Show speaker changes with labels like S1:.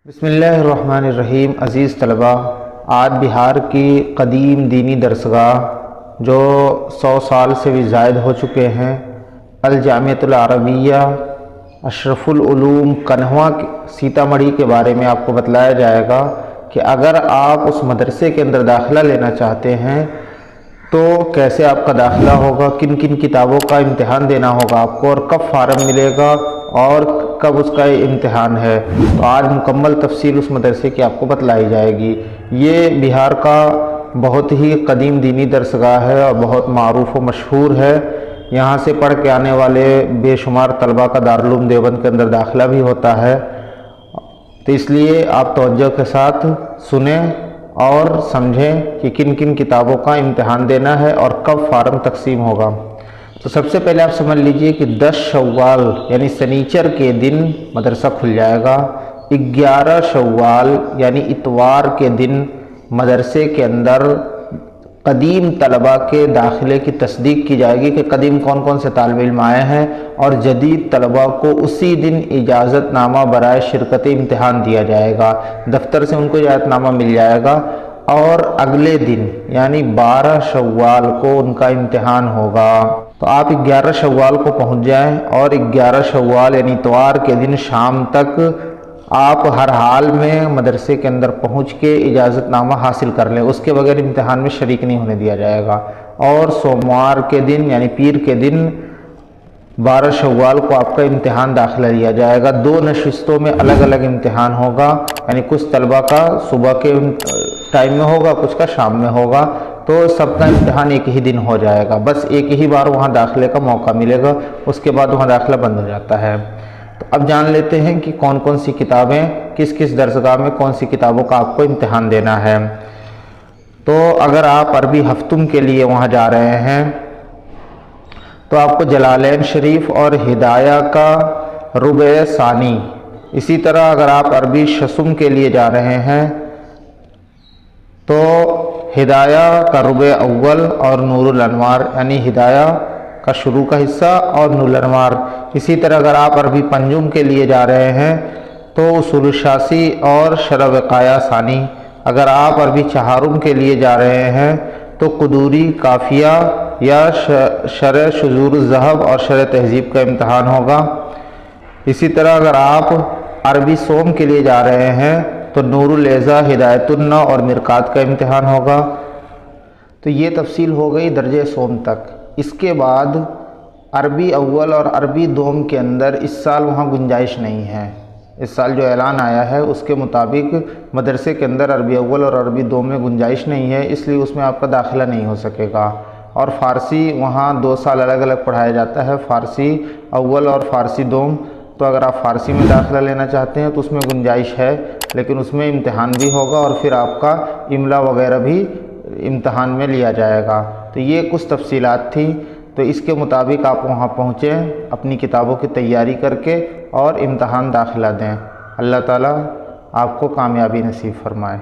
S1: بسم اللہ الرحمن الرحیم۔ عزیز طلبہ، آج بہار کی قدیم دینی درسگاہ جو 100 سال سے بھی زائد ہو چکے ہیں، الجامعۃ العربیہ اشرف العلوم کنہواں سیتامڑھی کے بارے میں آپ کو بتلایا جائے گا کہ اگر آپ اس مدرسے کے اندر داخلہ لینا چاہتے ہیں تو کیسے آپ کا داخلہ ہوگا، کن کن کتابوں کا امتحان دینا ہوگا آپ کو، اور کب فارم ملے گا اور کب اس کا امتحان ہے۔ تو آج مکمل تفصیل اس مدرسے کی آپ کو بتلائی جائے گی۔ یہ بہار کا بہت ہی قدیم دینی درسگاہ ہے اور بہت معروف و مشہور ہے۔ یہاں سے پڑھ کے آنے والے بے شمار طلبہ کا دارالعلوم دیوبند کے اندر داخلہ بھی ہوتا ہے۔ تو اس لیے آپ توجہ کے ساتھ سنیں اور سمجھیں کہ کن کن کتابوں کا امتحان دینا ہے اور کب فارم تقسیم ہوگا۔ تو سب سے پہلے آپ سمجھ لیجئے کہ 10 شوال یعنی سنیچر کے دن مدرسہ کھل جائے گا۔ 11 شوال یعنی اتوار کے دن مدرسے کے اندر قدیم طلبہ کے داخلے کی تصدیق کی جائے گی کہ قدیم کون کون سے طالب علم آئے ہیں، اور جدید طلبہ کو اسی دن اجازت نامہ برائے شرکت امتحان دیا جائے گا۔ دفتر سے ان کو اجازت نامہ مل جائے گا اور اگلے دن یعنی 12 شوال کو ان کا امتحان ہوگا۔ تو آپ 11 شوال کو پہنچ جائیں اور 11 شوال یعنی اتوار کے دن شام تک آپ ہر حال میں مدرسے کے اندر پہنچ کے اجازت نامہ حاصل کر لیں، اس کے بغیر امتحان میں شریک نہیں ہونے دیا جائے گا۔ اور سوموار کے دن یعنی پیر کے دن 12 شوال کو آپ کا امتحان داخلہ لیا جائے گا۔ 2 نشستوں میں الگ الگ امتحان ہوگا، یعنی کچھ طلبہ کا صبح کے ٹائم میں ہوگا، کچھ کا شام میں ہوگا، تو سب کا امتحان ایک ہی دن ہو جائے گا۔ بس ایک ہی بار وہاں داخلے کا موقع ملے گا، اس کے بعد وہاں داخلہ بند ہو جاتا ہے۔ تو اب جان لیتے ہیں کہ کون کون سی کتابیں کس کس درسگاہ میں کون سی کتابوں کا آپ کو امتحان دینا ہے۔ تو اگر آپ عربی ہفتم کے لیے وہاں جا رہے ہیں تو آپ کو جلالین شریف اور ہدایہ کا ربع ثانی، اسی طرح اگر آپ عربی شسم کے لیے جا رہے ہیں تو ہدایہ کا ربع اول اور نور الانوار یعنی ہدایہ کا شروع کا حصہ اور نور الانوار۔ اسی طرح اگر آپ عربی پنجم کے لیے جا رہے ہیں تو اصول الشاسی اور شرح وقایہ ثانی۔ اگر آپ عربی چہارم کے لیے جا رہے ہیں تو قدوری کافیہ یا شرح شذور الذہب اور شرح تہذیب کا امتحان ہوگا۔ اسی طرح اگر آپ عربی سوم کے لیے جا رہے ہیں تو نور الاعضاء، ہدایت النہ اور مرقات کا امتحان ہوگا۔ تو یہ تفصیل ہو گئی درجہ سوم تک۔ اس کے بعد عربی اول اور عربی دوم کے اندر اس سال وہاں گنجائش نہیں ہے۔ اس سال جو اعلان آیا ہے اس کے مطابق مدرسے کے اندر عربی اول اور عربی دوم میں گنجائش نہیں ہے، اس لیے اس میں آپ کا داخلہ نہیں ہو سکے گا۔ اور فارسی وہاں 2 سال الگ الگ پڑھایا جاتا ہے، فارسی اول اور فارسی دوم۔ تو اگر آپ فارسی میں داخلہ لینا چاہتے ہیں تو اس میں گنجائش ہے، لیکن اس میں امتحان بھی ہوگا اور پھر آپ کا املا وغیرہ بھی امتحان میں لیا جائے گا۔ تو یہ کچھ تفصیلات تھیں، تو اس کے مطابق آپ وہاں پہنچیں اپنی کتابوں کی تیاری کر کے اور امتحان داخلہ دیں۔ اللہ تعالیٰ آپ کو کامیابی نصیب فرمائے۔